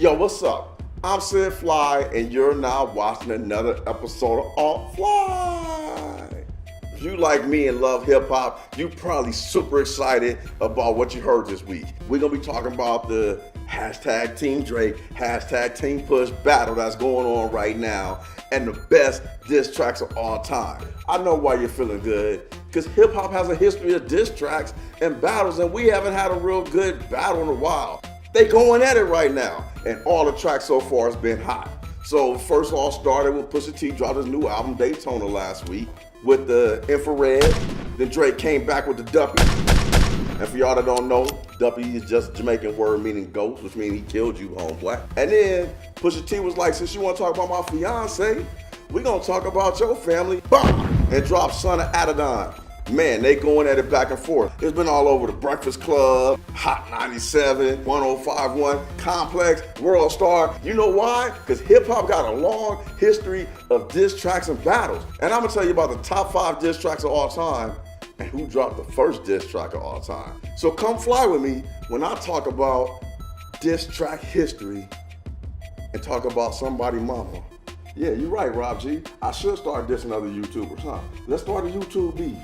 Yo, what's up? I'm Sid Fly, and you're now watching another episode of Alt Fly. If you like me and love hip hop, you're probably super excited about what you heard this week. We're gonna be talking about the hashtag Team Drake, hashtag Team Push battle that's going on right now, and the best diss tracks of all time. I know why you're feeling good, because hip hop has a history of diss tracks and battles, and we haven't had a real good battle in a while. They going at it right now, and all the tracks so far has been hot. So first all started with Pusha T dropped his new album Daytona last week with the Infrared. Then Drake came back with the Duppy. And for y'all that don't know, Duppy is just a Jamaican word meaning ghost, which means he killed you, homeboy. And then Pusha T was like, since you want to talk about my fiance, we gonna talk about your family. Bah! And dropped Son of Adidon. Man, they going at it back and forth. It's been all over the Breakfast Club, Hot 97, 1051, Complex, World Star. You know why? Because hip hop got a long history of diss tracks and battles. And I'm gonna tell you about the top 5 diss tracks of all time and who dropped the first diss track of all time. So come fly with me when I talk about diss track history and talk about somebody mama. Yeah, you're right, Rob G. I should start dissing other YouTubers, huh? Let's start a YouTube beef.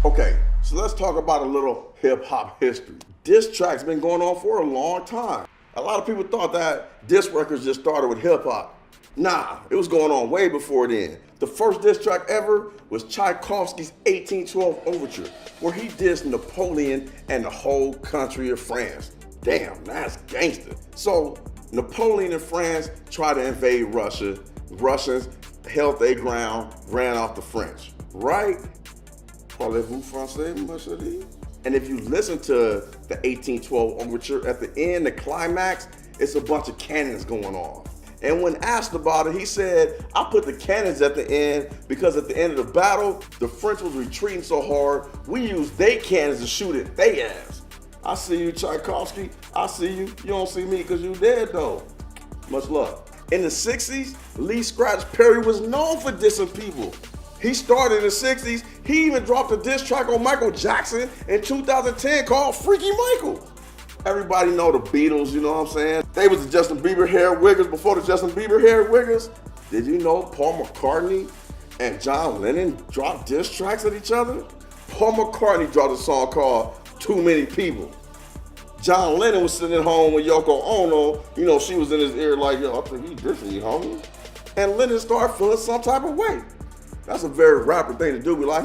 Okay, so let's talk about a little hip hop history. Diss tracks been going on for a long time. A lot of people thought that diss records just started with hip hop. Nah, it was going on way before then. The first diss track ever was Tchaikovsky's 1812 Overture, where he dissed Napoleon and the whole country of France. Damn, that's gangster. So Napoleon and France tried to invade Russia. Russians held their ground, ran off the French, right? Parlez-vous français, ma chérie? And if you listen to the 1812 Overture, at the end, the climax, it's a bunch of cannons going off. And when asked about it, he said, I put the cannons at the end because at the end of the battle, the French was retreating so hard, we used their cannons to shoot at their ass. I see you, Tchaikovsky. I see you. You don't see me because you dead, though. Much love. In the 60s, Lee Scratch Perry was known for dissing people. He started in the 60s. He even dropped a diss track on Michael Jackson in 2010 called Freaky Michael. Everybody know the Beatles, you know what I'm saying? They was the Justin Bieber hair wiggers before the Justin Bieber hair wiggers. Did you know Paul McCartney and John Lennon dropped diss tracks at each other? Paul McCartney dropped a song called Too Many People. John Lennon was sitting at home with Yoko Ono. You know, she was in his ear like, yo, I think he dissing you, homie. And Lennon started feeling some type of way. That's a very rapper thing to do. Be like,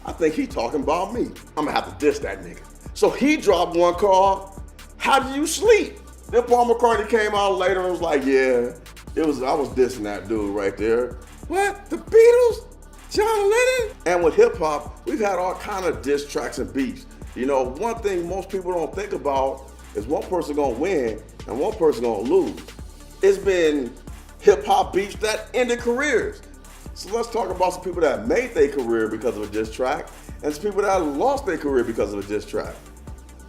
I think he talking about me. I'm gonna have to diss that nigga. So he dropped one called How Do You Sleep? Then Paul McCartney came out later and was like, yeah, I was dissing that dude right there. What? The Beatles? John Lennon? And with hip hop, we've had all kind of diss tracks and beefs. You know, one thing most people don't think about is one person gonna win and one person gonna lose. It's been hip hop beefs that ended careers. So let's talk about some people that made their career because of a diss track and some people that lost their career because of a diss track.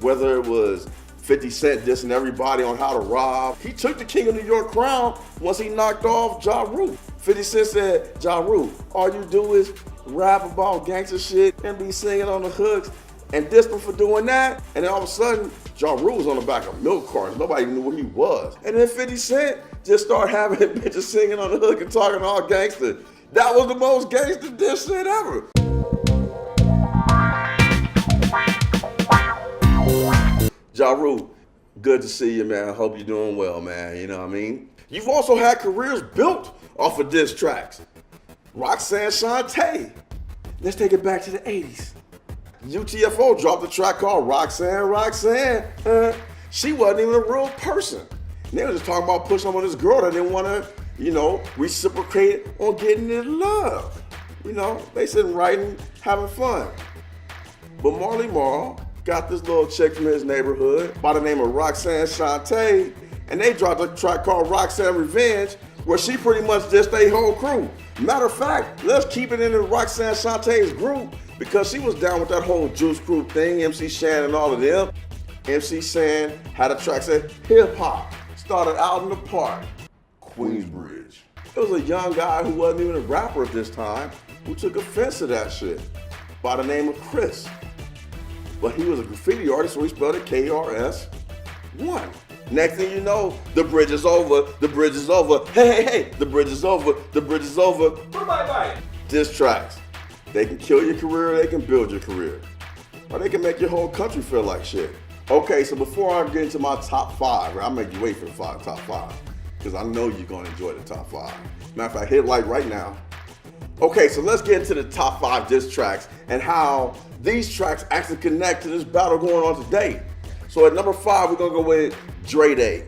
Whether it was 50 Cent dissing everybody on how to rob. He took the King of New York crown once he knocked off Ja Rule. 50 Cent said, Ja Rule, all you do is rap about gangster shit and be singing on the hooks and dissed him for doing that. And then all of a sudden, Ja Rule was on the back of milk cartons. Nobody knew where he was. And then 50 Cent just started having bitches singing on the hook and talking all gangster. That was the most gangster diss shit ever. Ja Rule, good to see you, man. I hope you're doing well, man. You know what I mean? You've also had careers built off of diss tracks. Roxanne Shante. Let's take it back to the 80s. UTFO dropped a track called Roxanne, Roxanne. She wasn't even a real person. They were just talking about pushing up on this girl that didn't want to, reciprocate on getting in love. You know, they sitting writing, having fun. But Marley Marl got this little chick from his neighborhood by the name of Roxanne Shante, and they dropped a track called Roxanne Revenge, where she pretty much dissed their whole crew. Matter of fact, let's keep it in the Roxanne Shante's group, because she was down with that whole Juice Group thing, MC Shan and all of them. MC Shan had a track said hip hop, started out in the park, Queensbridge. It was a young guy who wasn't even a rapper at this time who took offense to that shit by the name of Chris. but he was a graffiti artist, so he spelled it KRS-One. Next thing you know, the bridge is over, the bridge is over, hey, the bridge is over, the bridge is over. Bye. Diss tracks. They can kill your career, they can build your career. Or they can make your whole country feel like shit. Okay, so before I get into my top five, I'll make you wait for the top five, because I know you're gonna enjoy the top five. Matter of fact, hit like right now. Okay, so let's get into the top five diss tracks and how these tracks actually connect to this battle going on today. So at number five, we're gonna go with Dre Day.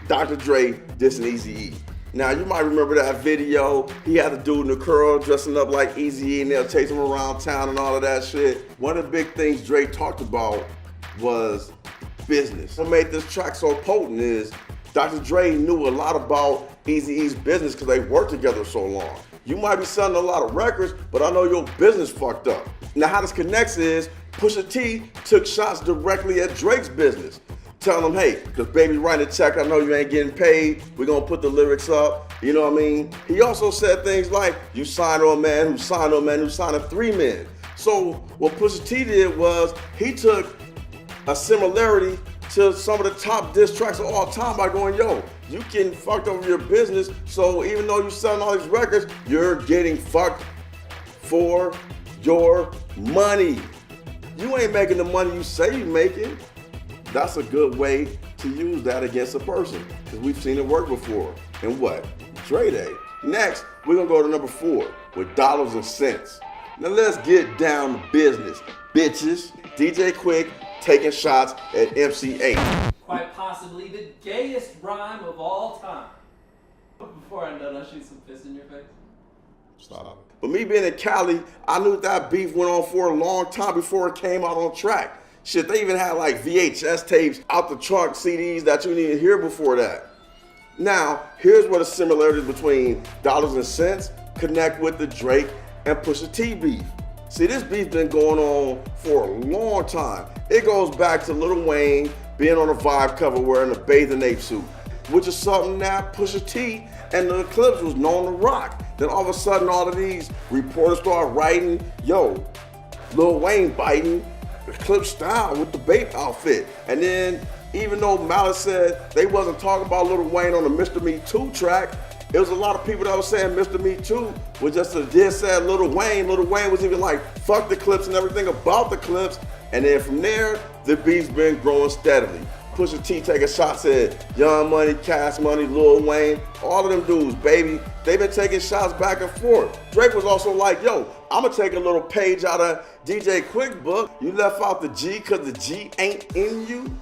Dr. Dre dissing Eazy-E. Now you might remember that video. He had the dude in the curl dressing up like Eazy-E and they'll chase him around town and all of that shit. One of the big things Dre talked about was business. What made this track so potent is Dr. Dre knew a lot about Eazy-E's business because they worked together so long. You might be selling a lot of records, but I know your business fucked up. Now how this connects is Pusha T took shots directly at Drake's business, telling him, hey, because baby writing a check, I know you ain't getting paid, we're gonna put the lyrics up, you know what I mean? He also said things like, you signed on a man who signed on a man who signed 3 men. So what Pusha T did was, he took a similarity to some of the top diss tracks of all time by going, yo, you getting fucked over your business, so even though you're selling all these records, you're getting fucked for your money. You ain't making the money you say you're making. That's a good way to use that against a person, because we've seen it work before. And what? Dre Day. Next, we're gonna go to number 4 with Dollars and Cents. Now let's get down to business, bitches. DJ Quick taking shots at MC8. Quite possibly the gayest rhyme of all time. Before I'm done, I'll shoot some fists in your face. Stop. But me being in Cali, I knew that beef went on for a long time before it came out on track. Shit, they even had like VHS tapes out the trunk, CDs that you didn't even hear before that. Now, here's where the similarities between Dollars and Cents connect with the Drake and Pusha T beef. See, this beef been going on for a long time. It goes back to Lil Wayne being on a Vibe cover wearing a bathing ape suit, which is something that Pusha T and the Clips was known to rock. Then all of a sudden, all of these reporters start writing, yo, Lil Wayne biting the Clip style with the Bape outfit. And then, even though Malice said they wasn't talking about Lil Wayne on the Mr. Me Too track, there was a lot of people that was saying Mr. Me Too was just a diss at Lil Wayne. Lil Wayne was even like, fuck the Clips and everything about the Clips. And then from there, the beef's been growing steadily. Pusha T taking shots at Young Money, Cash Money, Lil Wayne, all of them dudes, baby. They've been taking shots back and forth. Drake was also like, yo, I'ma take a little page out of DJ Quick book. You left out the G because the G ain't in you.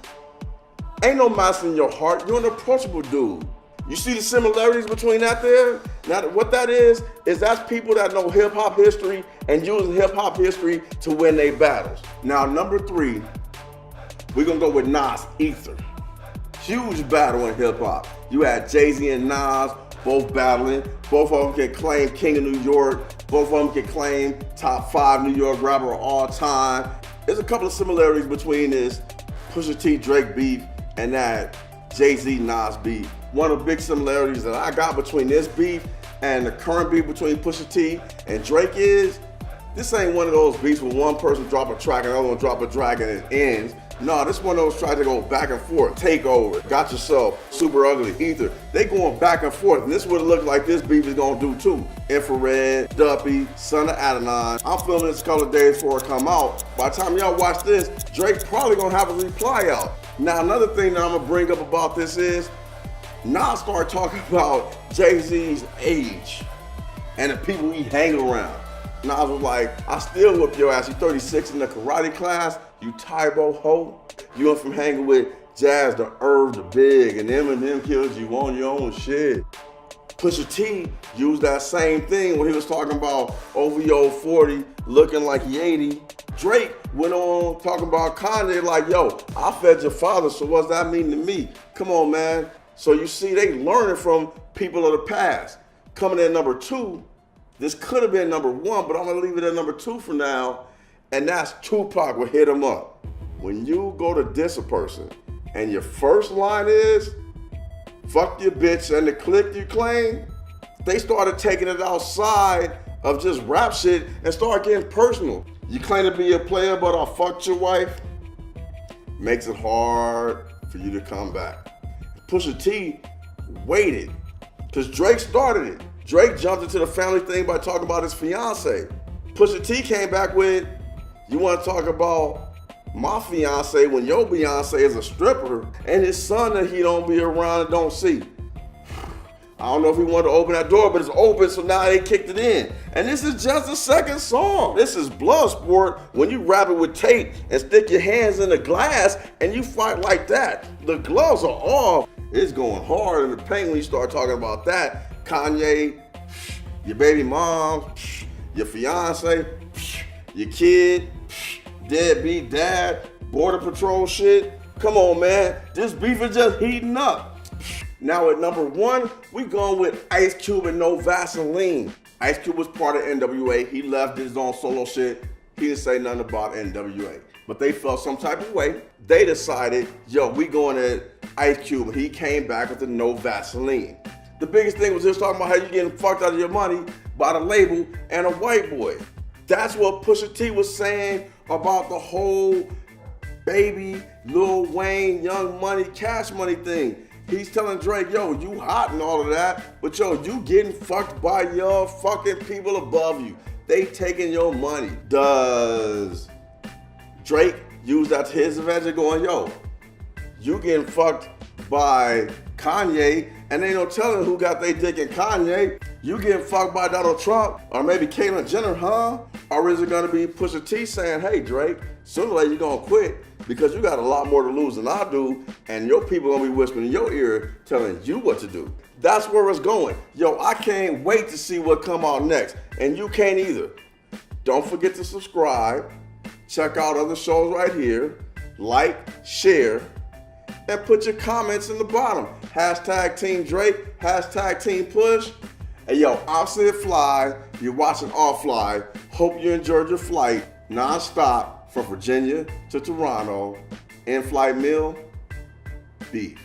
Ain't no mouse in your heart. You're an approachable dude. You see the similarities between that there? Now, what that is that's people that know hip hop history and using hip hop history to win their battles. Now, number 3, we're gonna go with Nas, Ether. Huge battle in hip hop. You had Jay-Z and Nas both battling. Both of them can claim King of New York. Both of them can claim top 5 New York rapper of all time. There's a couple of similarities between this Pusha T Drake beef and that Jay-Z Nas beef. One of the big similarities that I got between this beef and the current beef between Pusha T and Drake is, this ain't one of those beefs where one person drop a track and the other one drop a track and it ends. No, this one of those tries to go back and forth. Takeover, Got Yourself, Super Ugly, Ether. They going back and forth, and this is what it looks like this beef is gonna do too. Infrared, Duppy, Son of Adonai. I'm filming this a couple of days before it come out. By the time y'all watch this, Drake's probably gonna have a reply out. Now, another thing that I'm gonna bring up about this is, Nas started talking about Jay-Z's age and the people he hang around. Nas was like, I still whip your ass. You 36 in the karate class, you Tybo ho. You went from hanging with Jazz to Irv to Big, and them killed you on your own shit. Pusha T used that same thing when he was talking about OVO 40 looking like he 80. Drake went on talking about Kanye like, yo, I fed your father, so what's that mean to me? Come on, man. So you see, they learning from people of the past. Coming in number 2, this could have been number 1, but I'm gonna leave it at number 2 for now, and that's Tupac with Hit 'Em Up. When you go to diss a person, and your first line is, fuck your bitch and the clique you claim, they started taking it outside of just rap shit and start getting personal. You claim to be a player, but I fucked your wife. makes it hard for you to come back. Pusha T waited because Drake started it. Drake jumped into the family thing by talking about his fiance. Pusha T came back with, you want to talk about my fiance when your Beyonce is a stripper and his son that he don't be around and don't see. I don't know if he wanted to open that door, but it's open, so now they kicked it in. And this is just the second song. This is Bloodsport when you rap it with tape and stick your hands in the glass and you fight like that. The gloves are off. It's going hard in the paint when you start talking about that. Kanye, your baby mom, your fiance, your kid, deadbeat dad, border patrol shit. Come on, man. This beef is just heating up. Now at number 1, we going with Ice Cube and No Vaseline. Ice Cube was part of NWA. He left, did his own solo shit. He didn't say nothing about NWA. But they felt some type of way. They decided, yo, we going at Ice Cube. He came back with the No Vaseline. The biggest thing was just talking about how you getting fucked out of your money by the label and a white boy. That's what Pusha T was saying about the whole Baby, Lil Wayne, Young Money, Cash Money thing. He's telling Drake, yo, you hot and all of that, but yo, you getting fucked by your fucking people above you. They taking your money. Does Drake use that to his advantage going, yo, you getting fucked by Kanye, and ain't no telling who got their dick in Kanye. You getting fucked by Donald Trump, or maybe Caitlyn Jenner, huh? Or is it gonna be Pusha T saying, hey Drake, sooner or later you're gonna quit because you got a lot more to lose than I do, and your people gonna be whispering in your ear telling you what to do. That's where it's going. Yo, I can't wait to see what come out next, and you can't either. Don't forget to subscribe, check out other shows right here, like, share, and put your comments in the bottom. Hashtag Team Drake, hashtag Team Push. Hey yo, I'm Sid Fly, you're watching Off Fly. Hope you enjoyed your flight, non-stop from Virginia to Toronto. In-flight meal, beef.